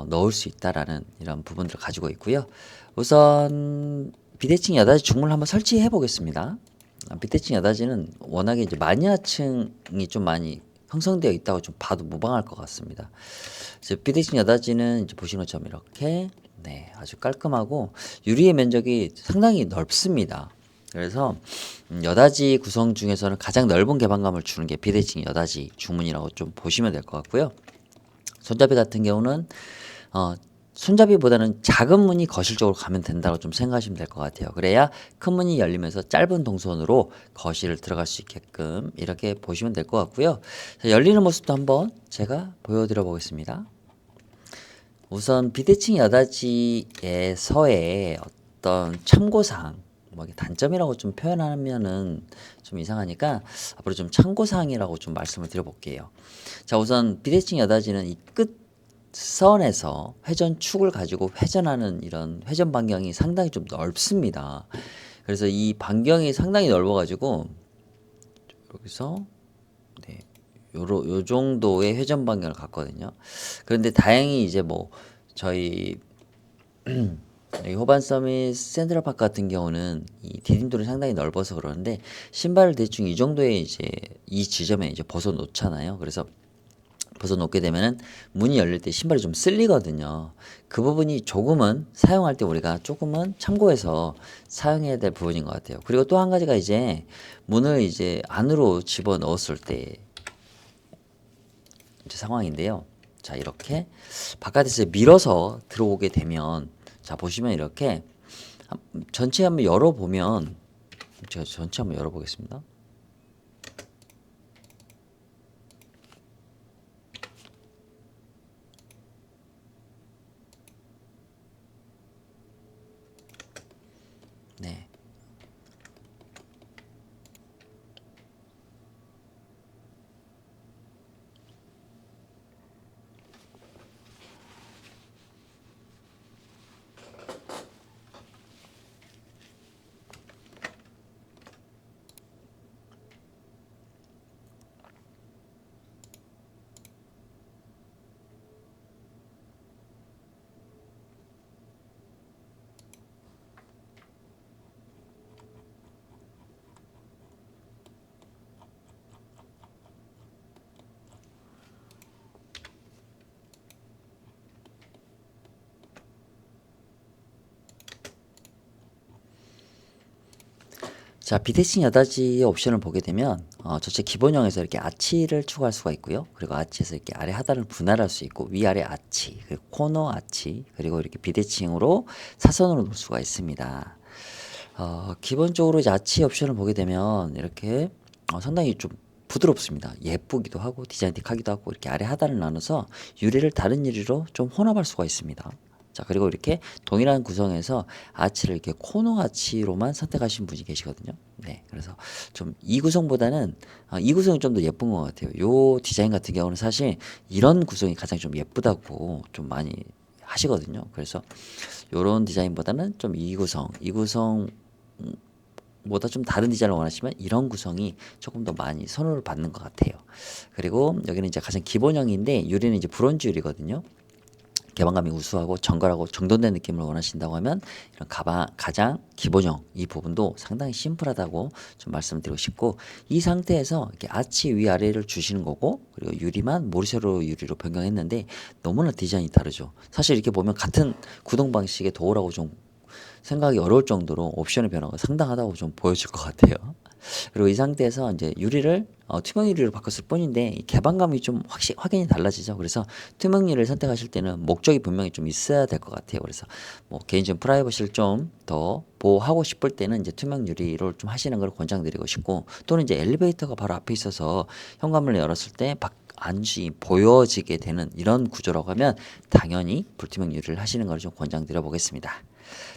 S1: 넣을 수 있다라는 이런 부분들을 가지고 있고요. 우선 비대칭 여닫이 중문을 한번 설치해 보겠습니다. 비대칭 여닫이는 워낙에 이제 마니아층이 좀 많이 형성되어 있다고 좀 봐도 무방할 것 같습니다. 비대칭 여닫이는 이제 보시는 것처럼 이렇게 아주 깔끔하고 유리의 면적이 상당히 넓습니다. 그래서 여닫이 구성 중에서는 가장 넓은 개방감을 주는 게 비대칭 여닫이 중문이라고 좀 보시면 될 것 같고요. 손잡이 같은 경우는 손잡이보다는 작은 문이 거실 쪽으로 가면 된다고 좀 생각하시면 될 것 같아요. 그래야 큰 문이 열리면서 짧은 동선으로 거실을 들어갈 수 있게끔 이렇게 보시면 될 것 같고요. 자, 열리는 모습도 한번 제가 보여드려 보겠습니다. 우선 비대칭 여닫이에서의 어떤 참고사항, 뭐 단점이라고 좀 표현하면은 좀 이상하니까 앞으로 좀 참고사항이라고 좀 말씀을 드려볼게요. 자, 우선 비대칭 여닫이는 이 끝선에서 회전축을 가지고 회전하는 이런 회전 반경이 상당히 좀 넓습니다. 그래서 이 반경이 상당히 넓어가지고 여기서 요 정도의 회전 반경을 갖거든요. 그런데 다행히 이제 뭐 저희 여기 호반 서밋 센트럴파크 같은 경우는 이 디딤돌이 상당히 넓어서 그러는데 신발을 대충 이 정도의 이제 이 지점에 이제 벗어 놓잖아요. 그래서 벗어 놓게 되면은 문이 열릴 때 신발이 좀 쓸리거든요. 그 부분이 조금은 사용할 때 우리가 조금은 참고해서 사용해야 될 부분인 것 같아요. 그리고 또 한 가지가 이제 문을 이제 안으로 집어 넣었을 때 이제 상황인데요. 자, 이렇게 바깥에서 밀어서 들어오게 되면 자, 보시면 이렇게 전체 한번 열어보면 제가 전체 한번 열어보겠습니다. 네. 자, 비대칭 여닫이의 옵션을 보게 되면 전체 기본형에서 이렇게 아치를 추가할 수가 있고요. 그리고 아치에서 이렇게 아래 하단을 분할할 수 있고 위아래 아치, 그리고 코너 아치, 그리고 이렇게 비대칭으로 사선으로 놓을 수가 있습니다. 기본적으로 이제 아치 옵션을 보게 되면 이렇게 상당히 좀 부드럽습니다. 예쁘기도 하고 디자인틱하기도 하고 이렇게 아래 하단을 나눠서 유리를 다른 유리로 좀 혼합할 수가 있습니다. 자, 그리고 이렇게 동일한 구성에서 아치를 이렇게 코너 아치로만 선택하신 분이 계시거든요. 네, 그래서 좀 이 구성보다는 이 구성이 좀 더 예쁜 것 같아요. 요 디자인 같은 경우는 사실 이런 구성이 가장 좀 예쁘다고 좀 많이 하시거든요. 그래서 요런 디자인보다는 좀 이 구성 보다 좀 다른 디자인을 원하시면 이런 구성이 조금 더 많이 선호를 받는 것 같아요. 그리고 여기는 이제 가장 기본형인데 유리는 이제 브론즈 유리거든요. 개방감이 우수하고 정갈하고 정돈된 느낌을 원하신다고 하면 이런 가장 기본형 이 부분도 상당히 심플하다고 좀 말씀드리고 싶고 이 상태에서 이렇게 아치 위아래를 주시는 거고 그리고 유리만 모리세로 유리로 변경했는데 너무나 디자인이 다르죠. 사실 이렇게 보면 같은 구동 방식의 도어라고 좀 생각이 어려울 정도로 옵션의 변화가 상당하다고 좀 보여질 것 같아요. 그리고 이 상태에서 이제 유리를 투명 유리로 바꿨을 뿐인데 이 개방감이 좀 확연히 달라지죠. 그래서 투명 유리를 선택하실 때는 목적이 분명히 좀 있어야 될 것 같아요. 그래서 뭐 개인적인 프라이버시를 좀 더 보호하고 싶을 때는 이제 투명 유리로 좀 하시는 걸 권장드리고 싶고, 또는 이제 엘리베이터가 바로 앞에 있어서 현관문을 열었을 때 안이 보여지게 되는 이런 구조라고 하면 당연히 불투명 유리를 하시는 걸 좀 권장드려 보겠습니다.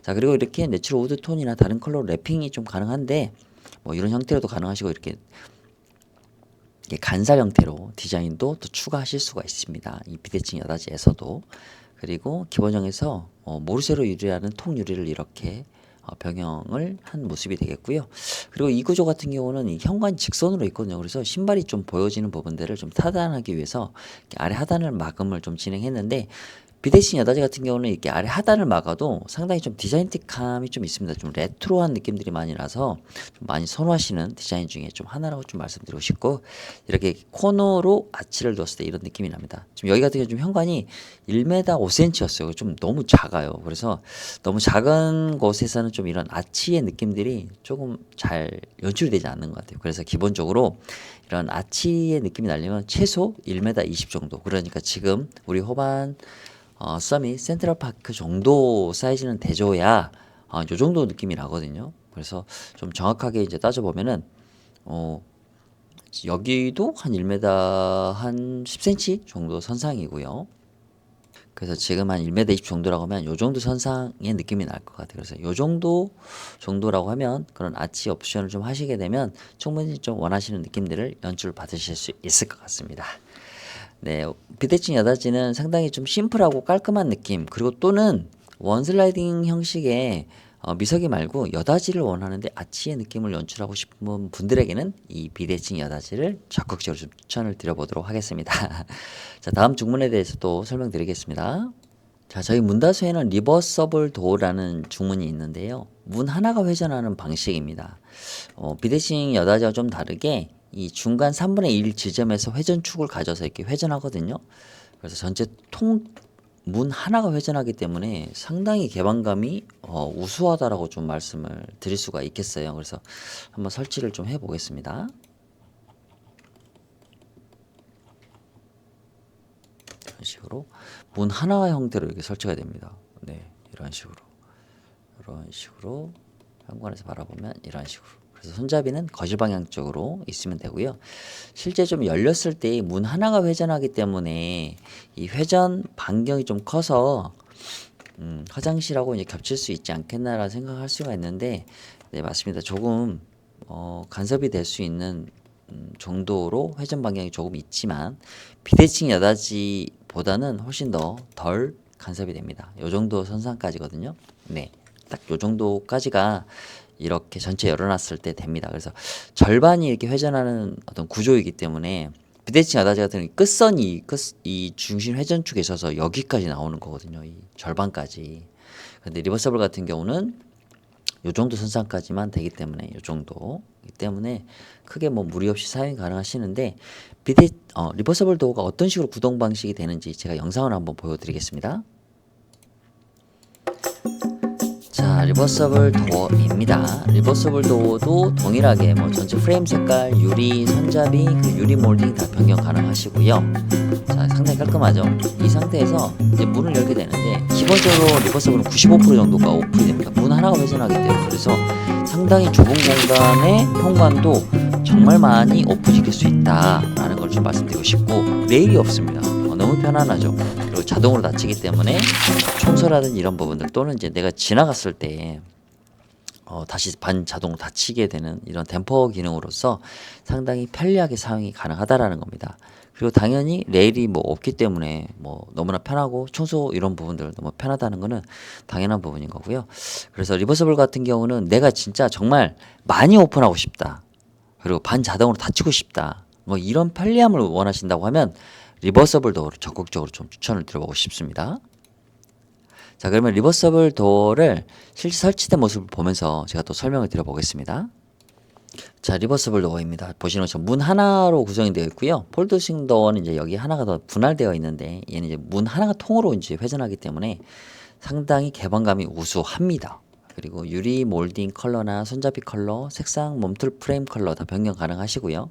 S1: 자, 그리고 이렇게 내추럴 우드 톤이나 다른 컬러 랩핑이 좀 가능한데 뭐 이런 형태로도 가능하시고, 이렇게 간살 형태로 디자인도 또 추가하실 수가 있습니다. 이 비대칭 여닫이에서도. 그리고 기본형에서 모르쇠로 유리라는 통 유리를 이렇게 병영을 한 모습이 되겠고요. 그리고 이 구조 같은 경우는 이 현관 직선으로 있거든요. 그래서 신발이 좀 보여지는 부분들을 좀 타단하기 위해서 아래 하단을 마감을 좀 진행했는데, 비대칭 여닫이 같은 경우는 이렇게 아래 하단을 막아도 상당히 좀 디자인틱함이 좀 있습니다. 좀 레트로한 느낌들이 많이 나서 좀 많이 선호하시는 디자인 중에 좀 하나라고 좀 말씀드리고 싶고, 이렇게 코너로 아치를 뒀을 때 이런 느낌이 납니다. 지금 여기 같은 경우 좀 현관이 1m 5cm였어요. 좀 너무 작아요. 그래서 너무 작은 곳에서는 좀 이런 아치의 느낌들이 조금 잘 연출이 되지 않는 것 같아요. 그래서 기본적으로 이런 아치의 느낌이 나려면 최소 1m 20 정도. 그러니까 지금 우리 호반 서밋 센트럴파크 정도 사이즈는 돼줘야 요 정도 느낌이 나거든요. 그래서 좀 정확하게 이제 따져보면은 여기도 한 1m 한 10cm 정도 선상이고요. 그래서 지금 한 1m 20 정도라고 하면 요 정도 선상의 느낌이 날 것 같아요. 그래서 요 정도라고 하면 그런 아치 옵션을 좀 하시게 되면 충분히 좀 원하시는 느낌들을 연출 받으실 수 있을 것 같습니다. 네, 비대칭 여닫이는 상당히 좀 심플하고 깔끔한 느낌, 그리고 또는 원슬라이딩 형식의 미서기 말고 여닫이를 원하는데 아치의 느낌을 연출하고 싶은 분들에게는 이 비대칭 여닫이를 적극적으로 좀 추천을 드려보도록 하겠습니다. 자, 다음 중문에 대해서 또 설명드리겠습니다. 자, 저희 문다수에는 리버서블 도어라는 중문이 있는데요. 문 하나가 회전하는 방식입니다. 비대칭 여닫이와 좀 다르게 이 중간 3분의 1 지점에서 회전축을 가져서 이렇게 회전하거든요. 그래서 전체 문 하나가 회전하기 때문에 상당히 개방감이 우수하다라고 좀 말씀을 드릴 수가 있겠어요. 그래서 한번 설치를 좀 해보겠습니다. 이런 식으로 문 하나 형태로 이렇게 설치가 됩니다. 네, 이런 식으로 현관에서 바라보면 이런 식으로. 그래서 손잡이는 거실 방향 쪽으로 있으면 되고요. 실제 좀 열렸을 때 문 하나가 회전하기 때문에 이 회전 반경이 좀 커서 화장실하고 이제 겹칠 수 있지 않겠나라 생각할 수가 있는데, 네, 맞습니다. 조금 간섭이 될 수 있는 정도로 회전 반경이 조금 있지만 비대칭 여닫이보다는 훨씬 더 덜 간섭이 됩니다. 요 정도 선상까지거든요. 네, 딱 요 정도까지가 이렇게 전체 열어놨을 때 됩니다. 그래서 절반이 이렇게 회전하는 어떤 구조이기 때문에 비대칭 여닫이 같은 경우는 끝선이 이 중심 회전축에 있어서 여기까지 나오는 거거든요. 이 절반까지. 근데 리버서블 같은 경우는 요 정도 선상까지만 되기 때문에, 요 정도이기 때문에 크게 뭐 무리 없이 사용이 가능하시는데, 리버서블 도어가 어떤 식으로 구동 방식이 되는지 제가 영상을 한번 보여드리겠습니다. 자, 리버서블 도어입니다. 리버서블 도어도 동일하게 뭐 전체 프레임 색깔, 유리, 손잡이, 그 유리 몰딩 다 변경 가능하시고요. 자, 상당히 깔끔하죠. 이 상태에서 이제 문을 열게 되는데, 기본적으로 리버서블은 95% 정도가 오픈이 됩니다. 문 하나가 회전하기 때문에. 그래서 상당히 좁은 공간의 현관도 정말 많이 오픈시킬 수 있다라는 걸 좀 말씀드리고 싶고, 레일이 없습니다. 너무 편안하죠. 그리고 자동으로 닫히기 때문에 청소라든지 이런 부분들, 또는 이제 내가 지나갔을 때 다시 반자동으로 닫히게 되는 이런 댐퍼 기능으로서 상당히 편리하게 사용이 가능하다라는 겁니다. 그리고 당연히 레일이 뭐 없기 때문에 뭐 너무나 편하고 청소 이런 부분들 너무 편하다는 거는 당연한 부분인 거고요. 그래서 리버서블 같은 경우는 내가 진짜 정말 많이 오픈하고 싶다, 그리고 반자동으로 닫히고 싶다, 뭐 이런 편리함을 원하신다고 하면 리버서블 도어를 적극적으로 좀 추천을 드려보고 싶습니다. 자, 그러면 리버서블 도어를 실제 설치된 모습을 보면서 제가 또 설명을 드려보겠습니다. 자, 리버서블 도어입니다. 보시는 것처럼 문 하나로 구성이 되어 있고요. 폴드싱 도어는 이제 여기 하나가 더 분할되어 있는데, 얘는 이제 문 하나가 통으로 이제 회전하기 때문에 상당히 개방감이 우수합니다. 그리고 유리 몰딩 컬러나 손잡이 컬러, 색상, 몸틀 프레임 컬러 다 변경 가능하시고요.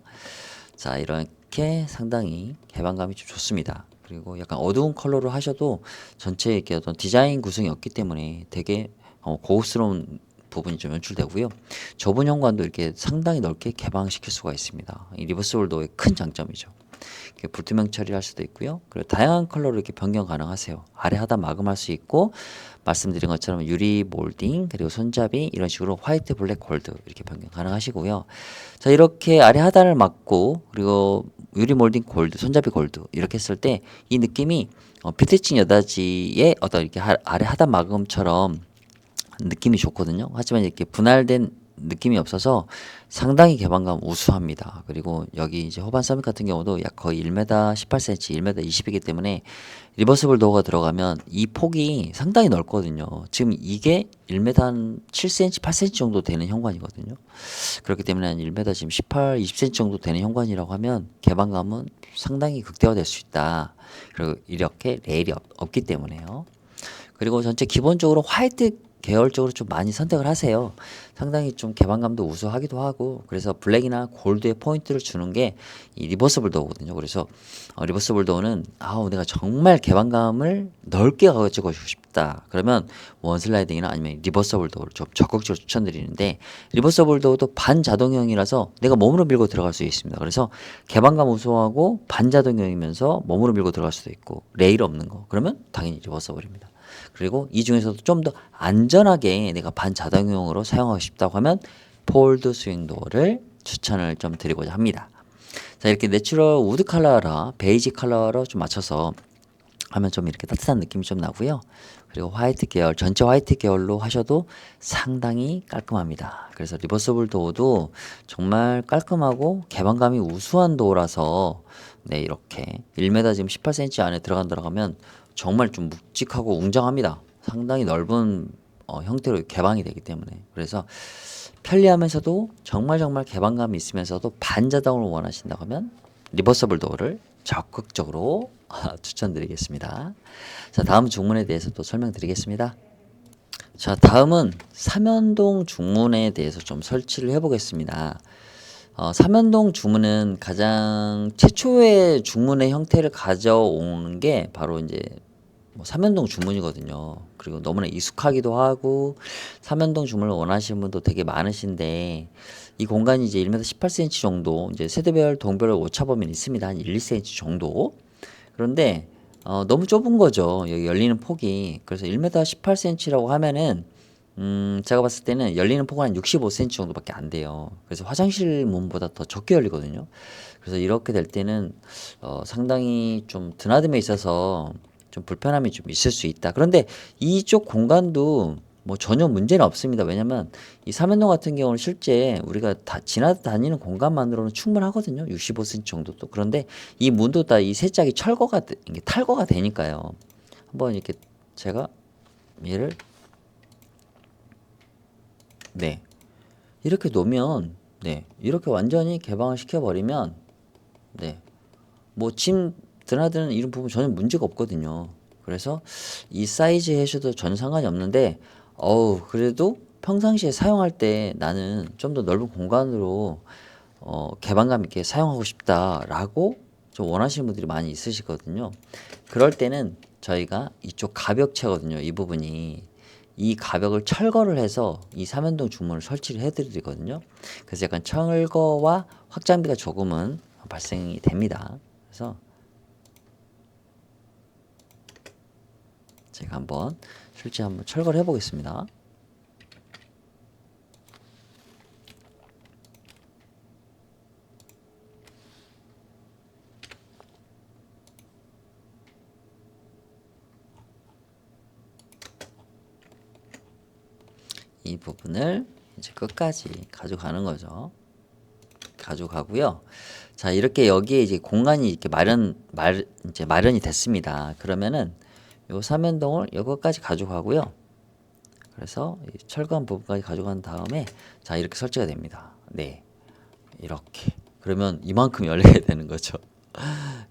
S1: 자, 이렇게 상당히 개방감이 좀 좋습니다. 그리고 약간 어두운 컬러로 하셔도 전체 이렇게 어떤 디자인 구성이 없기 때문에 되게 고급스러운 부분이 좀 연출되고요. 좁은 현관도 이렇게 상당히 넓게 개방시킬 수가 있습니다. 이 리버스블 도어의 큰 장점이죠. 이렇게 불투명 처리할 수도 있고요. 그리고 다양한 컬러로 이렇게 변경 가능하세요. 아래 하단 마감할 수 있고, 말씀드린 것처럼 유리 몰딩 그리고 손잡이 이런 식으로 화이트, 블랙, 골드 이렇게 변경 가능하시고요. 자, 이렇게 아래 하단을 막고 그리고 유리 몰딩 골드, 손잡이 골드 이렇게 했을 때 이 느낌이 비트칭 여다지의 어떤 이렇게 아래 하단 마감처럼 느낌이 좋거든요. 하지만 이렇게 분할된 느낌이 없어서 상당히 개방감 우수합니다. 그리고 여기 이제 호반 서밋 같은 경우도 약 거의 1m 18cm, 1m 20이기 때문에 리버스블 도어가 들어가면 이 폭이 상당히 넓거든요. 지금 이게 1m 한 7cm, 8cm 정도 되는 현관이거든요. 그렇기 때문에 한 1m 지금 18, 20cm 정도 되는 현관이라고 하면 개방감은 상당히 극대화될 수 있다. 그리고 이렇게 레일이 없기 때문에요. 그리고 전체 기본적으로 화이트 계열적으로 좀 많이 선택을 하세요. 상당히 좀 개방감도 우수하기도 하고, 그래서 블랙이나 골드에 포인트를 주는 게 이 리버서블 도어거든요. 그래서 리버서블 도어는 내가 정말 개방감을 넓게 가지고 싶다. 그러면 원슬라이딩이나 아니면 리버서블 도어를 좀 적극적으로 추천드리는데, 리버서블 도어도 반자동형이라서 내가 몸으로 밀고 들어갈 수 있습니다. 그래서 개방감 우수하고 반자동형이면서 몸으로 밀고 들어갈 수도 있고, 레일 없는 거. 그러면 당연히 리버서블입니다. 그리고 이 중에서도 좀 더 안전하게 내가 반자동형으로 사용하고 싶다고 하면 폴드 스윙 도어를 추천을 좀 드리고자 합니다. 자, 이렇게 내추럴 우드 컬러라 베이지 컬러로 좀 맞춰서 하면 좀 이렇게 따뜻한 느낌이 좀 나고요. 그리고 화이트 계열, 전체 화이트 계열로 하셔도 상당히 깔끔합니다. 그래서 리버서블 도어도 정말 깔끔하고 개방감이 우수한 도어라서 네, 이렇게 1m 지금 18cm 안에 들어가면 정말 좀 묵직하고 웅장합니다. 상당히 넓은 형태로 개방이 되기 때문에. 그래서 편리하면서도 정말 개방감이 있으면서도 반자동을 원하신다고 하면 리버서블 도어를 적극적으로 추천드리겠습니다. 자, 다음 중문에 대해서 또 설명드리겠습니다. 자, 다음은 삼연동 중문에 대해서 좀 설치를 해보겠습니다. 삼연동 중문은 가장 최초의 중문의 형태를 가져오는 게 바로 이제 삼연동 중문이거든요. 그리고 너무나 익숙하기도 하고 삼연동 중문을 원하시는 분도 되게 많으신데 이 공간이 이제 1m 18cm 정도 이제 세대별 동별 오차 범위는 있습니다. 한 1, 2cm 정도. 그런데 너무 좁은 거죠. 여기 열리는 폭이. 그래서 1m 18cm라고 하면은 제가 봤을 때는 열리는 폭은 한 65cm 정도밖에 안 돼요. 그래서 화장실 문보다 더 적게 열리거든요. 그래서 이렇게 될 때는 상당히 좀 드나듦에 있어서 좀 불편함이 좀 있을 수 있다. 그런데 이쪽 공간도 뭐 전혀 문제는 없습니다. 왜냐면 이 삼연동 같은 경우는 실제 우리가 다 지나다니는 공간만으로는 충분하거든요. 65cm 정도도. 그런데 이 문도 다 이 세 짝이 이게 탈거가 되니까요. 한번 이렇게 제가 얘를 네, 이렇게 놓으면 네, 이렇게 완전히 개방을 시켜버리면 네, 뭐 짐 드나드는 이런 부분 전혀 문제가 없거든요. 그래서 이 사이즈 해셔도 전혀 상관이 없는데 그래도 평상시에 사용할 때 나는 좀 더 넓은 공간으로 개방감 있게 사용하고 싶다라고 좀 원하시는 분들이 많이 있으시거든요. 그럴 때는 저희가 이쪽 가벽체거든요. 이 부분이 이 가벽을 철거를 해서 이 삼연동 중문을 설치를 해드리거든요. 그래서 약간 철거와 확장비가 조금은 발생이 됩니다. 그래서 제가 한번 실제 한번 철거를 해보겠습니다. 이 부분을 이제 끝까지 가져가는 거죠. 가져가고요. 자, 이렇게 여기에 이제 공간이 이렇게 이제 마련이 됐습니다. 그러면은 요 삼연동을 여기까지 가져가고요. 그래서 이 철거한 부분까지 가져간 다음에 자, 이렇게 설치가 됩니다. 네, 이렇게. 그러면 이만큼 열리게 되는 거죠.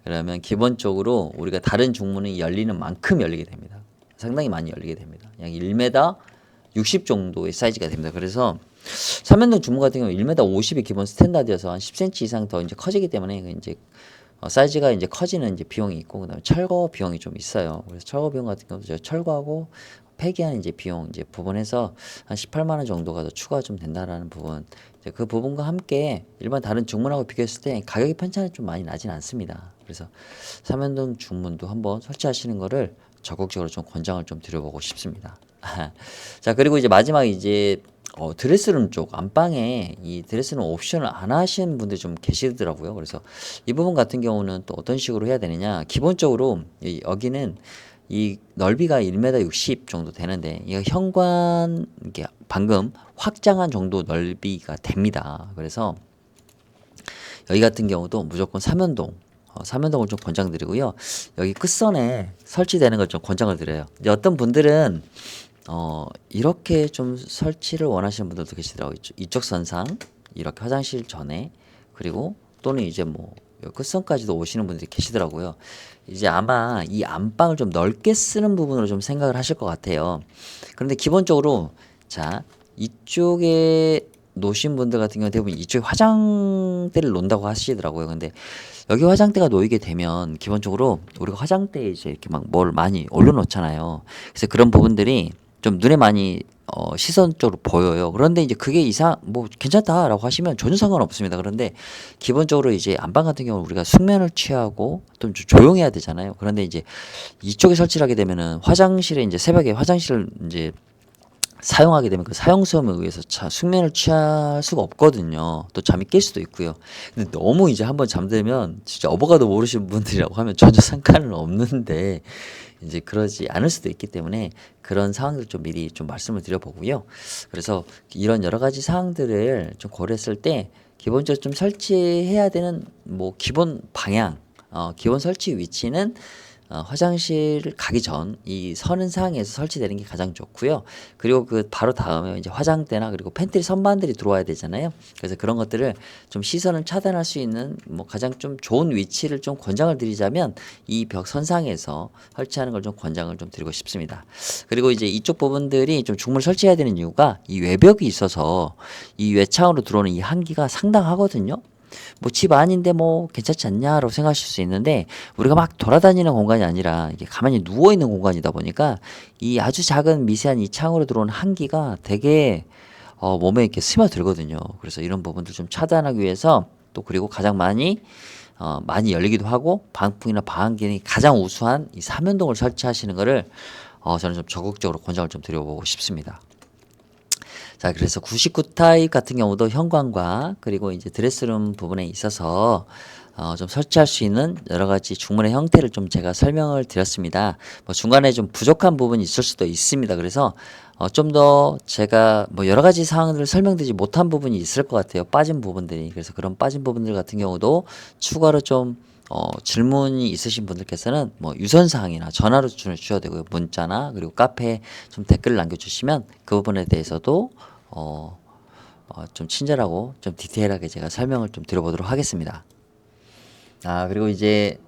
S1: 그러면 기본적으로 우리가 다른 중문이 열리는 만큼 열리게 됩니다. 상당히 많이 열리게 됩니다. 약 1m 60 정도의 사이즈가 됩니다. 그래서 삼연동 중문 같은 경우 1m 50이 기본 스탠다드여서 한 10cm 이상 더 이제 커지기 때문에 이제 사이즈가 이제 커지는 이제 비용이 있고 그다음에 철거 비용이 좀 있어요. 그래서 철거 비용 같은 경우도 제가 철거하고 폐기한 이제 비용 이제 부분에서 한 18만 원 정도가 더 추가가 좀 된다라는 부분. 이제 그 부분과 함께 일반 다른 중문하고 비교했을 때 가격이 편차는 좀 많이 나진 않습니다. 그래서 삼연동 중문도 한번 설치하시는 거를 적극적으로 좀 권장을 좀 드려보고 싶습니다. 자, 그리고 이제 마지막 이제 드레스룸 쪽 안방에 이 드레스룸 옵션을 안 하시는 분들이 좀 계시더라고요. 그래서 이 부분 같은 경우는 또 어떤 식으로 해야 되느냐. 기본적으로 여기는 이 넓이가 1m 60 정도 되는데 이 현관 이게 방금 확장한 정도 넓이가 됩니다. 그래서 여기 같은 경우도 무조건 삼연동을 좀 권장드리고요. 여기 끝선에 설치되는 걸 좀 권장을 드려요. 이제 어떤 분들은 이렇게 좀 설치를 원하시는 분들도 계시더라고요. 이쪽 선상 이렇게 화장실 전에 그리고 또는 이제 뭐 끝선까지도 오시는 분들이 계시더라고요. 이제 아마 이 안방을 좀 넓게 쓰는 부분으로 좀 생각을 하실 것 같아요. 그런데 기본적으로 자 이쪽에 놓으신 분들 같은 경우 대부분 이쪽에 화장대를 놓는다고 하시더라고요. 근데 여기 화장대가 놓이게 되면 기본적으로 우리가 화장대에 이제 이렇게 막 뭘 많이 올려놓잖아요. 그래서 그런 부분들이 좀 눈에 많이 시선적으로 보여요. 그런데 이제 그게 뭐 괜찮다라고 하시면 전혀 상관없습니다. 그런데 기본적으로 이제 안방 같은 경우는 우리가 숙면을 취하고 좀 조용해야 되잖아요. 그런데 이제 이쪽에 설치를 하게 되면은 화장실에 이제 새벽에 화장실을 이제 사용하게 되면 그 사용수험에 의해서 숙면을 취할 수가 없거든요. 또 잠이 깰 수도 있고요. 근데 너무 이제 한번 잠들면 진짜 어버가도 모르시는 분들이라고 하면 전혀 상관은 없는데 이제 그러지 않을 수도 있기 때문에 그런 상황들 좀 미리 좀 말씀을 드려보고요. 그래서 이런 여러 가지 사항들을 좀 고려했을 때 기본적으로 좀 설치해야 되는 뭐 기본 방향, 기본 설치 위치는 화장실 가기 전 이 서는 상에서 설치되는 게 가장 좋고요. 그리고 그 바로 다음에 이제 화장대나 그리고 팬트리 선반들이 들어와야 되잖아요. 그래서 그런 것들을 좀 시선을 차단할 수 있는 뭐 가장 좀 좋은 위치를 좀 권장을 드리자면 이 벽 선상에서 설치하는 걸 좀 권장을 좀 드리고 싶습니다. 그리고 이제 이쪽 부분들이 좀 중문을 설치해야 되는 이유가 이 외벽이 있어서 이 외창으로 들어오는 이 한기가 상당하거든요. 뭐 집 안인데 뭐 괜찮지 않냐라고 생각하실 수 있는데 우리가 막 돌아다니는 공간이 아니라 이게 가만히 누워 있는 공간이다 보니까 이 아주 작은 미세한 이 창으로 들어오는 한기가 되게 몸에 이렇게 스며들거든요. 그래서 이런 부분들 좀 차단하기 위해서 또 그리고 가장 많이 열리기도 하고 방풍이나 방한기능이 가장 우수한 이 삼연동을 설치하시는 거를 저는 좀 적극적으로 권장을 좀 드려보고 싶습니다. 자, 그래서 99 타입 같은 경우도 현관과 그리고 이제 드레스룸 부분에 있어서 좀 설치할 수 있는 여러 가지 중문의 형태를 좀 제가 설명을 드렸습니다. 뭐 중간에 좀 부족한 부분이 있을 수도 있습니다. 그래서 좀 더 제가 뭐 여러 가지 사항들을 설명드리지 못한 부분이 있을 것 같아요. 빠진 부분들이. 그래서 그런 빠진 부분들 같은 경우도 추가로 좀 질문이 있으신 분들께서는 뭐 유선사항이나 전화로 주셔도 되고요. 문자나 그리고 카페에 좀 댓글을 남겨주시면 그 부분에 대해서도 좀 친절하고 좀 디테일하게 제가 설명을 좀 드려보도록 하겠습니다. 그리고 이제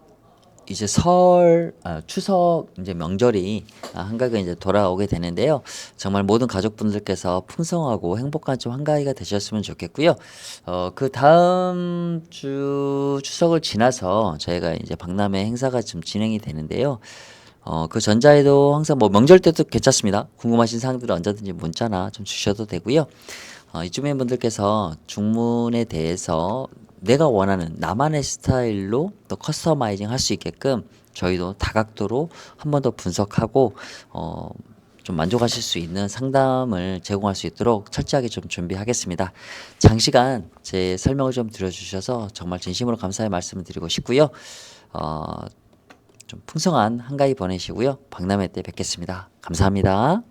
S1: 추석 이제 명절이 한가위가 이제 돌아오게 되는데요. 정말 모든 가족분들께서 풍성하고 행복한 좀 한가위가 되셨으면 좋겠고요. 그 다음 주 추석을 지나서 저희가 이제 박람회 행사가 좀 진행이 되는데요. 그 전자에도 항상 뭐 명절 때도 괜찮습니다. 궁금하신 사항들은 언제든지 문자나 좀 주셔도 되고요. 이주민 분들께서 중문에 대해서 내가 원하는 나만의 스타일로 또 커스터마이징 할 수 있게끔 저희도 다각도로 한 번 더 분석하고 좀 만족하실 수 있는 상담을 제공할 수 있도록 철저하게 좀 준비하겠습니다. 장시간 제 설명을 좀 들어주셔서 정말 진심으로 감사의 말씀을 드리고 싶고요. 좀 풍성한 한가위 보내시고요. 박람회 때 뵙겠습니다. 감사합니다.